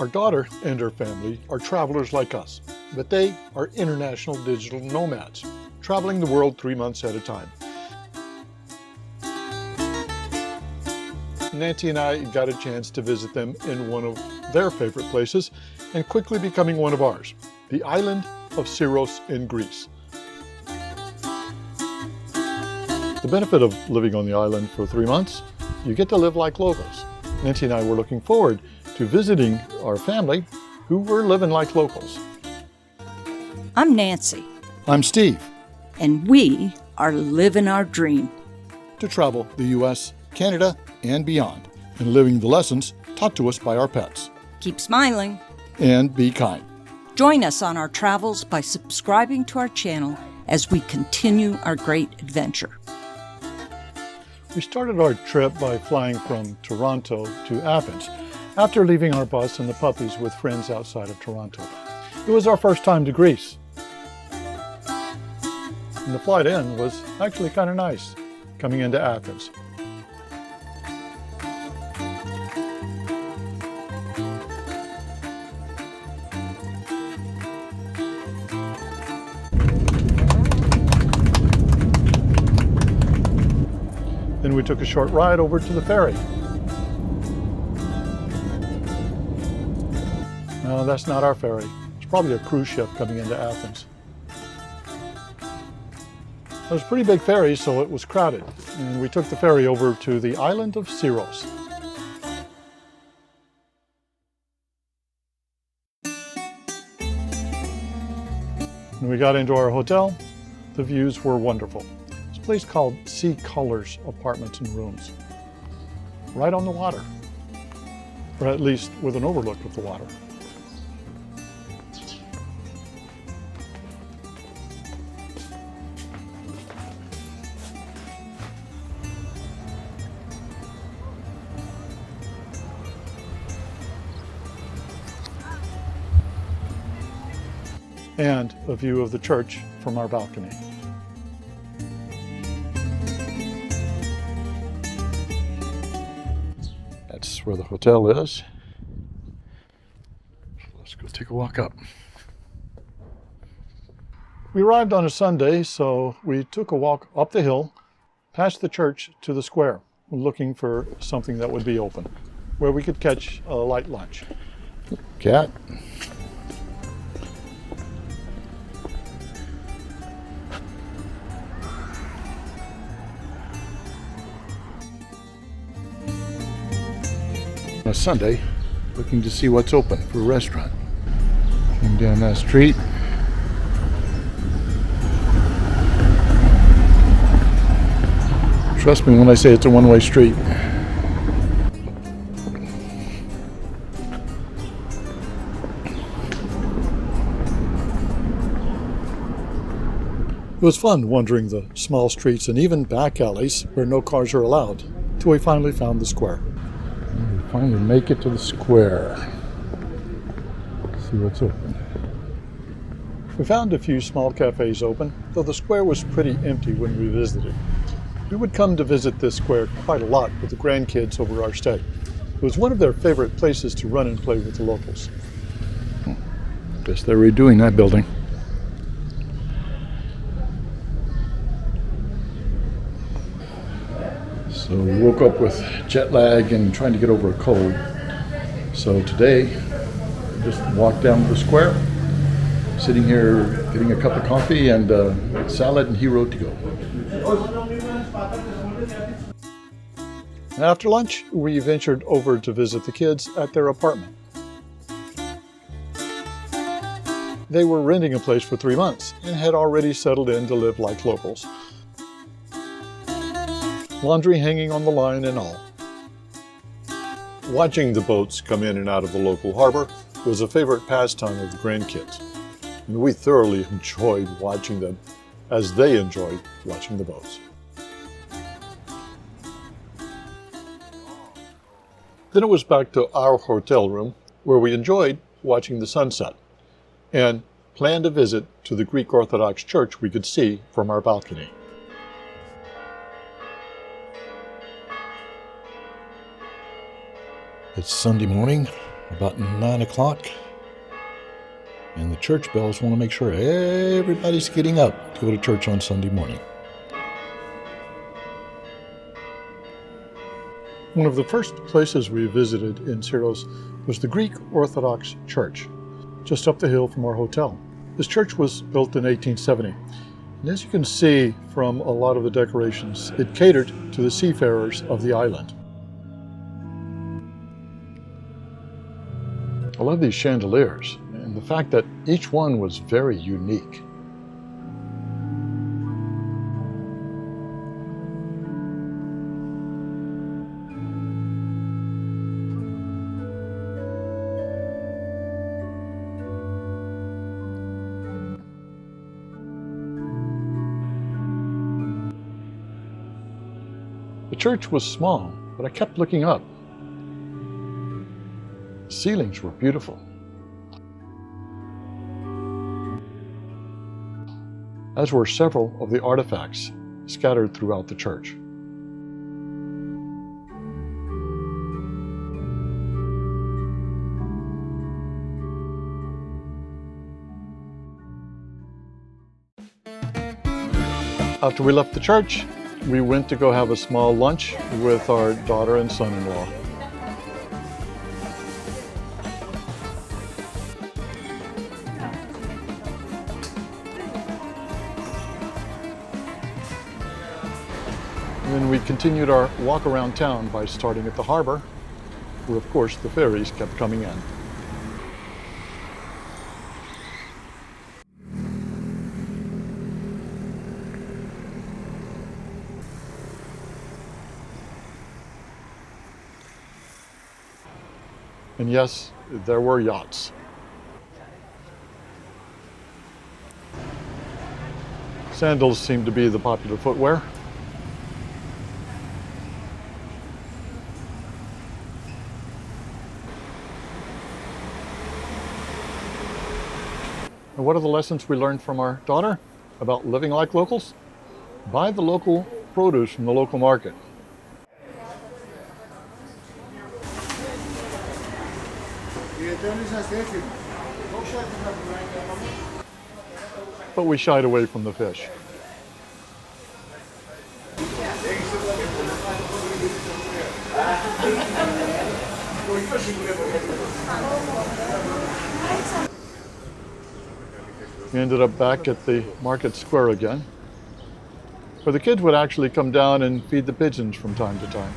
Our daughter and her family are travelers like us, but they are international digital nomads, traveling the world 3 months at a time. Nancy and I got a chance to visit them in one of their favorite places and quickly becoming one of ours, the island of Syros in Greece. The benefit of living on the island for 3 months, you get to live like locals. Nancy and I were looking forward to visiting our family who were living like locals. I'm Nancy. I'm Steve. And we are living our dream. To travel the U.S., Canada, and beyond, and living the lessons taught to us by our pets. Keep smiling. And be kind. Join us on our travels by subscribing to our channel as we continue our great adventure. We started our trip by flying from Toronto to Athens after leaving our bus and the puppies with friends outside of Toronto. It was our first time to Greece. And the flight in was actually kind of nice, coming into Athens. Then we took a short ride over to the ferry. No, that's not our ferry. It's probably a cruise ship coming into Athens. It was a pretty big ferry, so it was crowded. And we took the ferry over to the island of Syros. When we got into our hotel, the views were wonderful. It's a place called Sea Colors Apartments and Rooms, right on the water, or at least with an overlook of the water. And a view of the church from our balcony. That's where the hotel is. Let's go take a walk up. We arrived on a Sunday, so we took a walk up the hill, past the church to the square, looking for something that would be open, where we could catch a light lunch. Cat. On a Sunday, looking to see what's open for a restaurant. Came down that street. Trust me when I say it's a one-way street. It was fun wandering the small streets and even back alleys where no cars are allowed, till we finally found the square. We finally make it to the square. See what's open. We found a few small cafes open, though the square was pretty empty when we visited. We would come to visit this square quite a lot with the grandkids over our stay. It was one of their favorite places to run and play with the locals. Guess they're redoing that building. So we woke up with jet lag and trying to get over a cold. So today, just walked down the square, sitting here getting a cup of coffee and salad and hero to go. After lunch, we ventured over to visit the kids at their apartment. They were renting a place for 3 months and had already settled in to live like locals. Laundry hanging on the line and all. Watching the boats come in and out of the local harbor was a favorite pastime of the grandkids. And we thoroughly enjoyed watching them as they enjoyed watching the boats. Then it was back to our hotel room where we enjoyed watching the sunset and planned a visit to the Greek Orthodox church we could see from our balcony. It's Sunday morning, About 9 o'clock. And the church bells want to make sure everybody's getting up to go to church on Sunday morning. One of the first places we visited in Syros was the Greek Orthodox Church, just up the hill from our hotel. This church was built in 1870. And as you can see from a lot of the decorations, it catered to the seafarers of the island. I love these chandeliers and the fact that each one was very unique. The church was small, but I kept looking up. The ceilings were beautiful. As were several of the artifacts scattered throughout the church. After we left the church, we went to go have a small lunch with our daughter and son-in-law. And then we continued our walk around town by starting at the harbor, where of course the ferries kept coming in. And yes, there were yachts. Sandals seemed to be the popular footwear. And what are the lessons we learned from our daughter about living like locals? Buy the local produce from the local market. But we shied away from the fish. We ended up back at the market square again, where the kids would actually come down and feed the pigeons from time to time.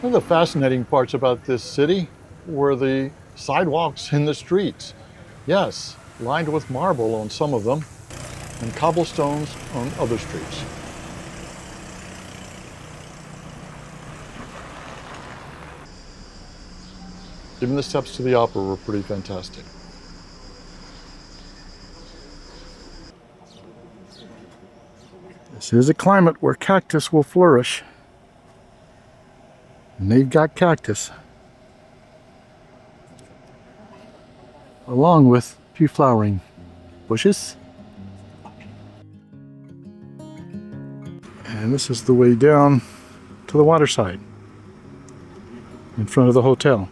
One of the fascinating parts about this city were the sidewalks in the streets. Yes, lined with marble on some of them and cobblestones on other streets. Even the steps to the opera were pretty fantastic. This is a climate where cactus will flourish. And they've got cactus, along with a few flowering bushes. And this is the way down to the waterside, in front of the hotel.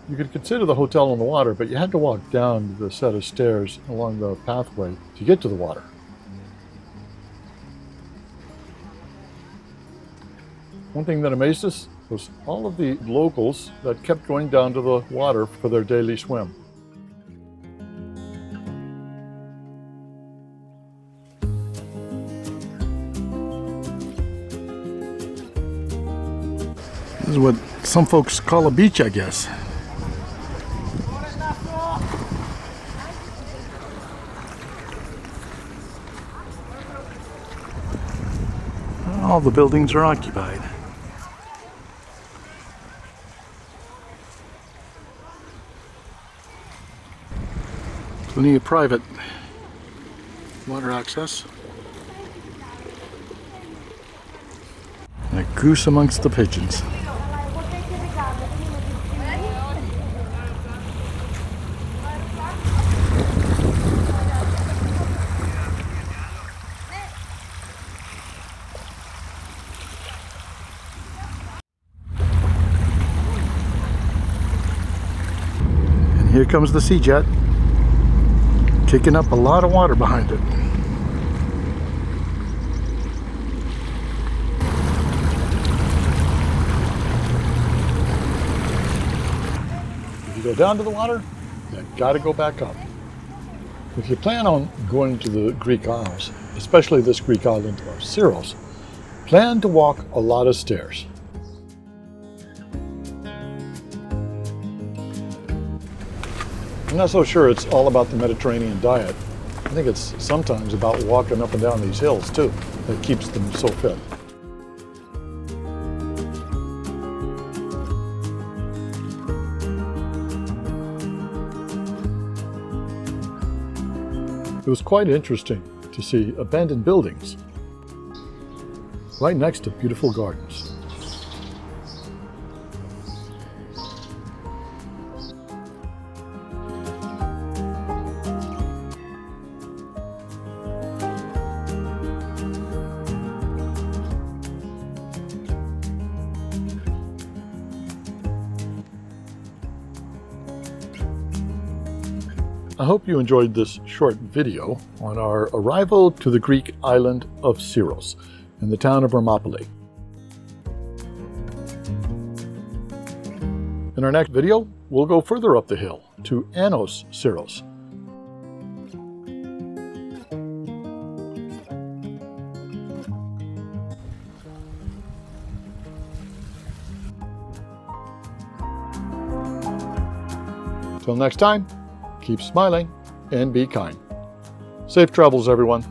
You could consider the hotel on the water, but you had to walk down the set of stairs along the pathway to get to the water. One thing that amazed us was all of the locals that kept going down to the water for their daily swim. This is what some folks call a beach, I guess. All the buildings are occupied. Plenty of private water access. And a goose amongst the pigeons. Here comes the sea jet, kicking up a lot of water behind it. If you go down to the water, you gotta go back up. If you plan on going to the Greek Isles, especially this Greek island of Syros, plan to walk a lot of stairs. I'm not so sure it's all about the Mediterranean diet. I think it's sometimes about walking up and down these hills too that keeps them so fit. It was quite interesting to see abandoned buildings right next to beautiful gardens. I hope you enjoyed this short video on our arrival to the Greek island of Syros in the town of Ermoupoli. In our next video, we'll go further up the hill to Anos Syros. Till next time, keep smiling and be kind. Safe travels, everyone.